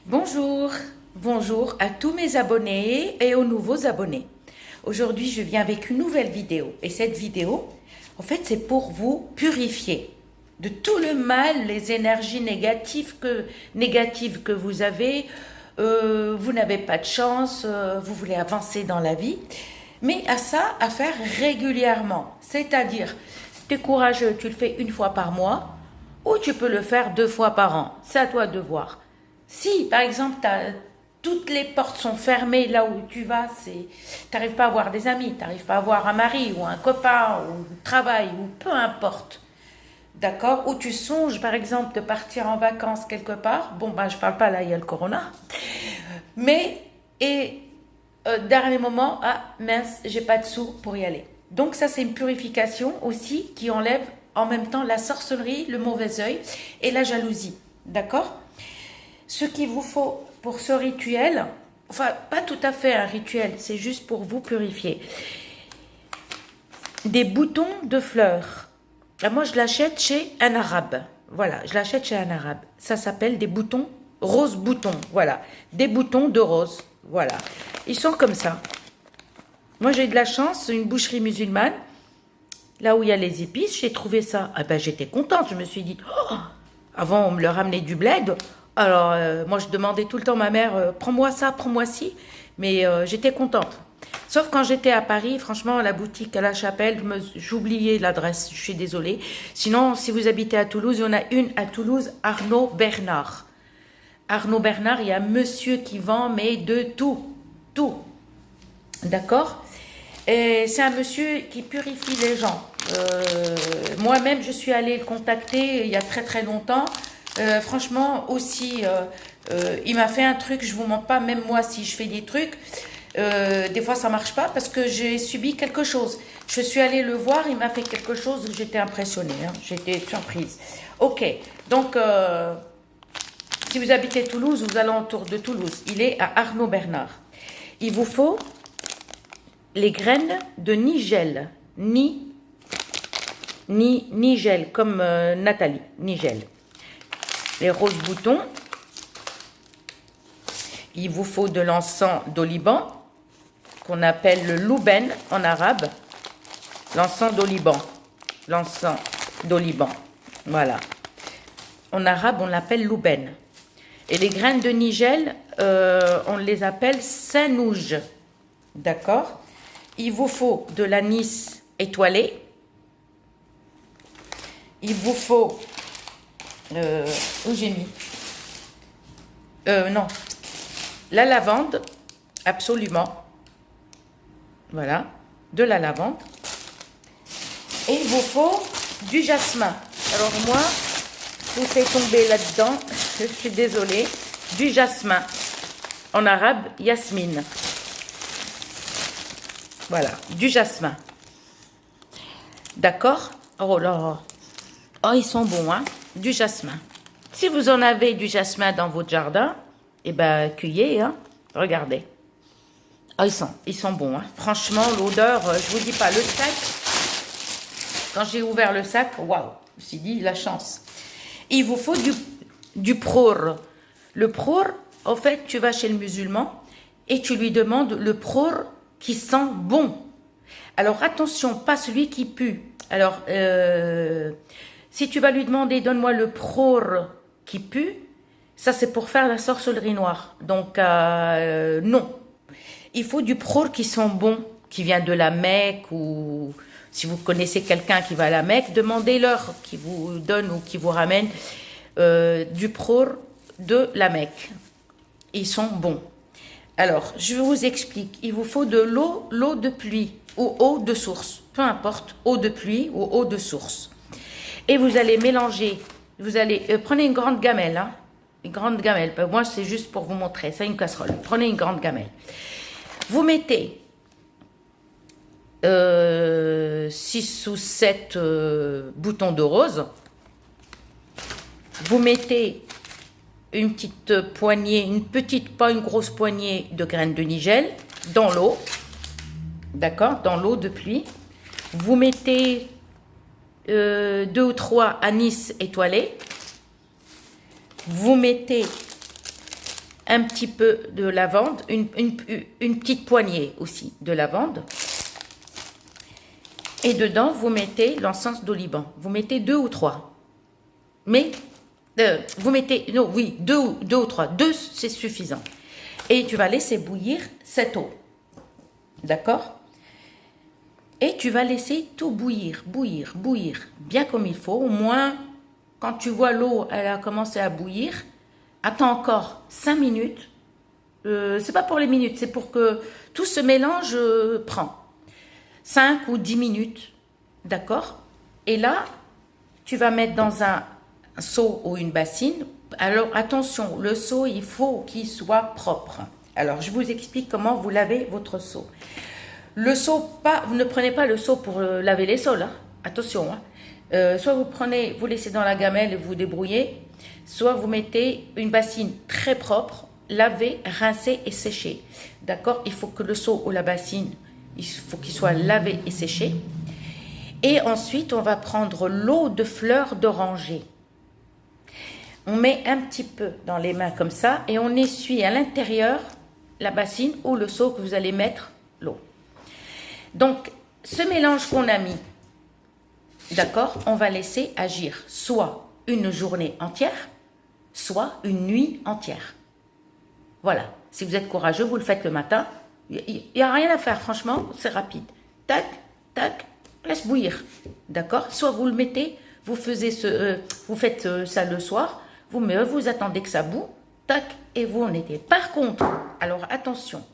Bonjour, bonjour à tous mes abonnés et aux nouveaux abonnés. Aujourd'hui, je viens avec une nouvelle vidéo. Et cette vidéo, en fait, c'est pour vous purifier de tout le mal, les énergies négatives que vous avez. Vous n'avez pas de chance, vous voulez avancer dans la vie. Mais à ça, à faire régulièrement. C'est-à-dire, si tu es courageux, tu le fais une fois par mois ou tu peux le faire 2 fois par an. C'est à toi de voir. Si, par exemple, toutes les portes sont fermées là où tu vas, tu n'arrives pas à avoir des amis, tu n'arrives pas à avoir un mari ou un copain ou un travail ou peu importe, d'accord? Ou tu songes, par exemple, de partir en vacances quelque part. Bon, ben, je parle pas là, il y a le corona. Mais, dernier moment, ah mince, j'ai pas de sous pour y aller. Donc ça, c'est une purification aussi qui enlève en même temps la sorcellerie, le mauvais œil et la jalousie, d'accord? Ce qu'il vous faut pour ce rituel, enfin pas tout à fait un rituel, c'est juste pour vous purifier. Des boutons de fleurs. Moi je l'achète chez un arabe. Voilà, je l'achète chez un arabe. Ça s'appelle des boutons, rose boutons, voilà. Des boutons de rose, voilà. Ils sont comme ça. Moi j'ai de la chance, une boucherie musulmane, là où il y a les épices, j'ai trouvé ça. Ah ben j'étais contente, je me suis dit, oh, avant on me le ramenait du bled. Alors, moi, je demandais tout le temps à ma mère, prends-moi ça, prends-moi ci. Mais j'étais contente. Sauf quand j'étais à Paris, franchement, la boutique à la Chapelle, j'oubliais l'adresse, je suis désolée. Sinon, si vous habitez à Toulouse, il y en a une à Toulouse, Arnaud Bernard. Arnaud Bernard, il y a un monsieur qui vend, mais de tout. Tout. D'accord? Et c'est un monsieur qui purifie les gens. Moi-même, je suis allée le contacter il y a très très longtemps. Franchement aussi, il m'a fait un truc, je vous mens pas, même moi si je fais des trucs, des fois ça marche pas parce que j'ai subi quelque chose. Je suis allée le voir, il m'a fait quelque chose, j'étais impressionnée, hein, j'étais surprise. Ok, donc si vous habitez Toulouse, vous allez autour de Toulouse, il est à Arnaud Bernard. Il vous faut les graines de nigel, nigel, comme Nathalie, nigel. Les roses boutons, il vous faut de l'encens d'oliban, qu'on appelle le louben en arabe, l'encens d'oliban, voilà. En arabe, on l'appelle louben. Et les graines de nigel, on les appelle sainouge, d'accord? Il vous faut de l'anis étoilé, il vous faut... où j'ai mis non, la lavande, absolument, voilà, de la lavande, et il vous faut du jasmin. Alors moi, tout est tombé là-dedans, je suis désolée, du jasmin, en arabe, yasmine, voilà, du jasmin, d'accord? Oh là, oh ils sont bons, hein, du jasmin. Si vous en avez du jasmin dans votre jardin, eh ben, cueillez, hein. Regardez. Oh, ils sont bons, hein. Franchement, l'odeur, je vous dis pas, le sac, quand j'ai ouvert le sac, waouh, je me suis dit, la chance. Il vous faut du pror. Le pror, en fait, tu vas chez le musulman et tu lui demandes le pror qui sent bon. Alors, attention, pas celui qui pue. Alors, si tu vas lui demander, donne-moi le pror qui pue, ça c'est pour faire la sorcellerie noire. Donc non. Il faut du pror qui sent bon, qui vient de la Mecque, ou si vous connaissez quelqu'un qui va à la Mecque, demandez-leur qui vous donne ou qui vous ramène du pror de la Mecque. Ils sont bons. Alors, je vous explique. Il vous faut de l'eau de pluie ou eau de source. Peu importe, eau de pluie ou eau de source. Et vous allez mélanger, vous allez, prenez une grande gamelle, hein, une grande gamelle, moi c'est juste pour vous montrer, c'est une casserole, prenez une grande gamelle. Vous mettez 6 ou 7 boutons de rose, vous mettez une petite poignée, pas une grosse poignée de graines de nigel dans l'eau, d'accord, dans l'eau de pluie, vous mettez 2 ou 3 anis étoilés. Vous mettez un petit peu de lavande, une petite poignée aussi de lavande. Et dedans, vous mettez l'encens d'oliban. Vous mettez 2 ou 3. Mais, vous mettez, non, oui, 2 ou 3. 2, c'est suffisant. Et tu vas laisser bouillir cette eau. D'accord? Et tu vas laisser tout bouillir, bouillir, bouillir, bien comme il faut. Au moins, quand tu vois l'eau, elle a commencé à bouillir, attends encore 5 minutes. C'est pas pour les minutes, c'est pour que tout ce mélange prend. 5 ou 10 minutes, d'accord? Et là, tu vas mettre dans un seau ou une bassine. Alors, attention, le seau, il faut qu'il soit propre. Alors, je vous explique comment vous lavez votre seau. Le seau, vous ne prenez pas le seau pour laver les sols, hein. Attention, hein. Soit vous laissez dans la gamelle et vous débrouillez, soit vous mettez une bassine très propre, lavée, rincée et séchée. D'accord? Il faut que le seau ou la bassine, il faut qu'il soit lavé et séché. Et ensuite, on va prendre l'eau de fleurs d'oranger. On met un petit peu dans les mains comme ça et on essuie à l'intérieur la bassine ou le seau que vous allez mettre l'eau. Donc, ce mélange qu'on a mis, d'accord, on va laisser agir soit une journée entière, soit une nuit entière. Voilà. Si vous êtes courageux, vous le faites le matin. Il n'y a rien à faire, franchement, c'est rapide. Tac, tac, laisse bouillir. D'accord? Soit vous le mettez, vous faites ça le soir, vous attendez que ça boue, tac, et vous en mettez. Par contre, alors attention,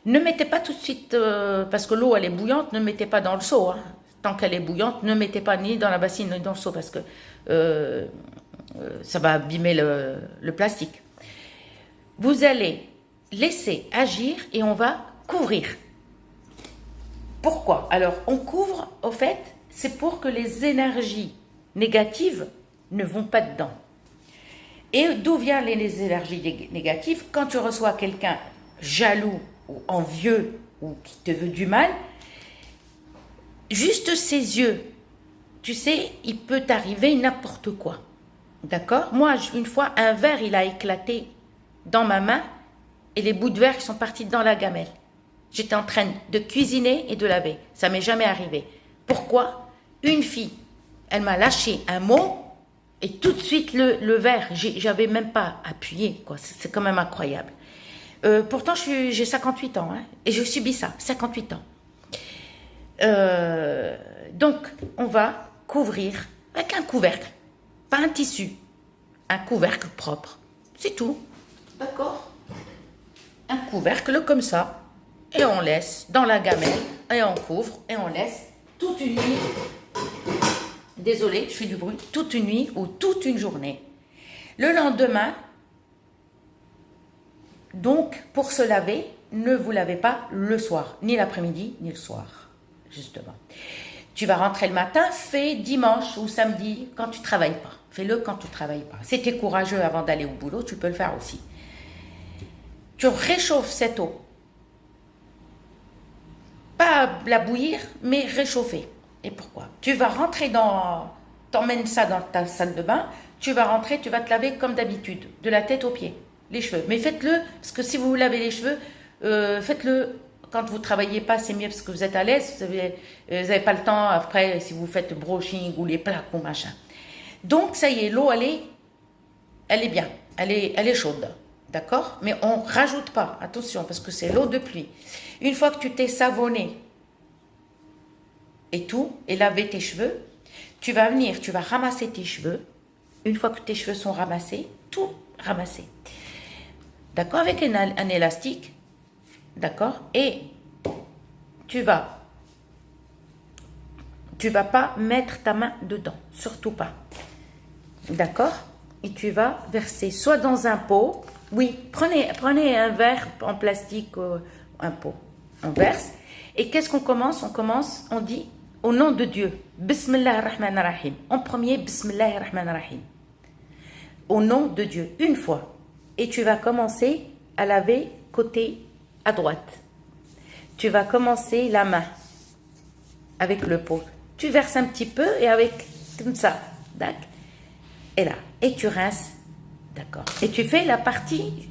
ne mettez pas tout de suite, parce que l'eau elle est bouillante, ne mettez pas dans le seau. Hein. Tant qu'elle est bouillante, ne mettez pas ni dans la bassine ni dans le seau, parce que ça va abîmer le plastique. Vous allez laisser agir et on va couvrir. Pourquoi? Alors, on couvre, au fait, c'est pour que les énergies négatives ne vont pas dedans. Et d'où viennent les énergies négatives? Quand tu reçois quelqu'un jaloux ou envieux ou qui te veut du mal, juste ses yeux, tu sais, il peut t'arriver n'importe quoi. D'accord? Moi, une fois, un verre, il a éclaté dans ma main et les bouts de verre sont partis dans la gamelle. J'étais en train de cuisiner et de laver. Ça m'est jamais arrivé. Pourquoi? Une fille, elle m'a lâché un mot et tout de suite le verre, j'avais même pas appuyé, quoi. C'est quand même incroyable. Pourtant, j'ai 58 ans, hein, et je subis ça, 58 ans. Donc, on va couvrir avec un couvercle, pas un tissu, un couvercle propre. C'est tout. D'accord? Un couvercle comme ça, et on laisse dans la gamelle, et on couvre, et on laisse toute une nuit. Désolée, je fais du bruit. Toute une nuit ou toute une journée. Le lendemain, donc, pour se laver, ne vous lavez pas le soir, ni l'après-midi, ni le soir, justement. Tu vas rentrer le matin, fais dimanche ou samedi, quand tu ne travailles pas. Fais-le quand tu ne travailles pas. Si tu es courageux avant d'aller au boulot, tu peux le faire aussi. Tu réchauffes cette eau. Pas la bouillir, mais réchauffer. Et pourquoi? Tu vas rentrer t'emmènes ça dans ta salle de bain, tu vas rentrer, tu vas te laver comme d'habitude, de la tête aux pieds, les cheveux. Mais faites-le, parce que si vous vous lavez les cheveux, faites-le quand vous ne travaillez pas, c'est mieux parce que vous êtes à l'aise, vous n'avez pas le temps après si vous faites brushing ou les plaques ou machin. Donc ça y est, l'eau elle est bien, elle est chaude, d'accord? Mais on ne rajoute pas, attention, parce que c'est l'eau de pluie. Une fois que tu t'es savonné et tout, et lavé tes cheveux, tu vas venir, tu vas ramasser tes cheveux. Une fois que tes cheveux sont ramassés, tout ramasser. D'accord? Avec un élastique, d'accord? Et tu vas pas mettre ta main dedans, surtout pas. D'accord? Et tu vas verser soit dans un pot, oui, prenez un verre en plastique, un pot, on verse. Et qu'est-ce qu'on commence? On dit au nom de Dieu, Bismillah ar-Rahman ar-Rahim. En premier, Bismillah ar-Rahman ar-Rahim. Au nom de Dieu, une fois. Et tu vas commencer à laver côté à droite. Tu vas commencer la main avec le pot. Tu verses un petit peu et avec comme ça, d'accord. Et là, et tu rinces, d'accord. Et tu fais la partie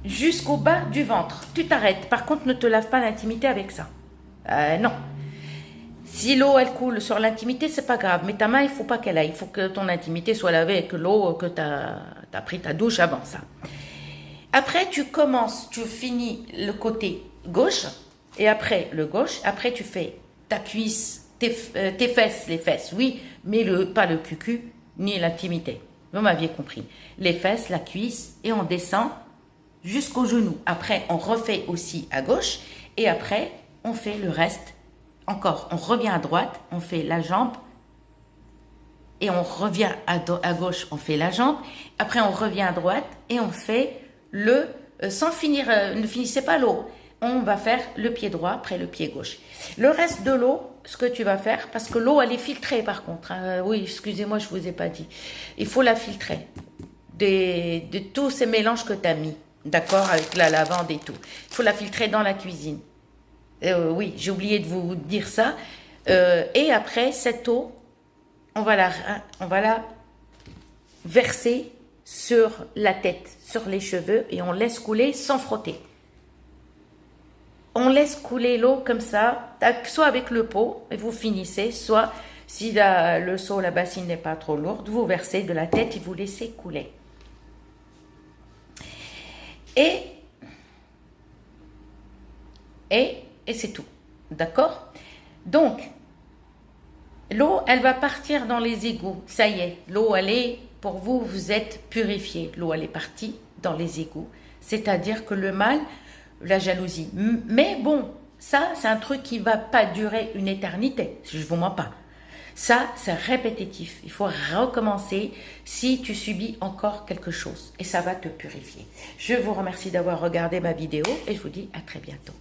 jusqu'au bas du ventre. Tu t'arrêtes. Par contre, ne te lave pas l'intimité avec ça. Non. Si l'eau, elle coule sur l'intimité, c'est pas grave. Mais ta main, il faut pas qu'elle aille. Il faut que ton intimité soit lavée avec l'eau, que tu as pris ta douche avant ça. Après, tu commences, tu finis le côté gauche. Et après, le gauche. Après, tu fais ta cuisse, tes fesses, les fesses, oui. Mais pas le cucu, ni l'intimité. Vous m'aviez compris. Les fesses, la cuisse, et on descend jusqu'au genou. Après, on refait aussi à gauche. Et après, on fait le reste. Encore, on revient à droite, on fait la jambe. Et on revient à gauche, on fait la jambe. Après, on revient à droite et on fait sans finir, ne finissez pas l'eau. On va faire le pied droit après le pied gauche. Le reste de l'eau, ce que tu vas faire, parce que l'eau, elle est filtrée par contre. Oui, excusez-moi, je ne vous ai pas dit. Il faut la filtrer de tous ces mélanges que tu as mis. D'accord, avec la lavande et tout. Il faut la filtrer dans la cuisine. Oui, j'ai oublié de vous dire ça. Et après, cette eau, on va la verser sur la tête, sur les cheveux, et on laisse couler sans frotter. On laisse couler l'eau comme ça, soit avec le pot, et vous finissez, soit si le seau, la bassine n'est pas trop lourde, vous versez de la tête et vous laissez couler. Et c'est tout. D'accord? Donc, l'eau, elle va partir dans les égouts. Ça y est, l'eau, elle est, pour vous, vous êtes purifié. L'eau, elle est partie dans les égouts. C'est-à-dire que le mal, la jalousie. Mais bon, ça, c'est un truc qui ne va pas durer une éternité. Je ne vous mens pas. Ça, c'est répétitif. Il faut recommencer si tu subis encore quelque chose. Et ça va te purifier. Je vous remercie d'avoir regardé ma vidéo et je vous dis à très bientôt.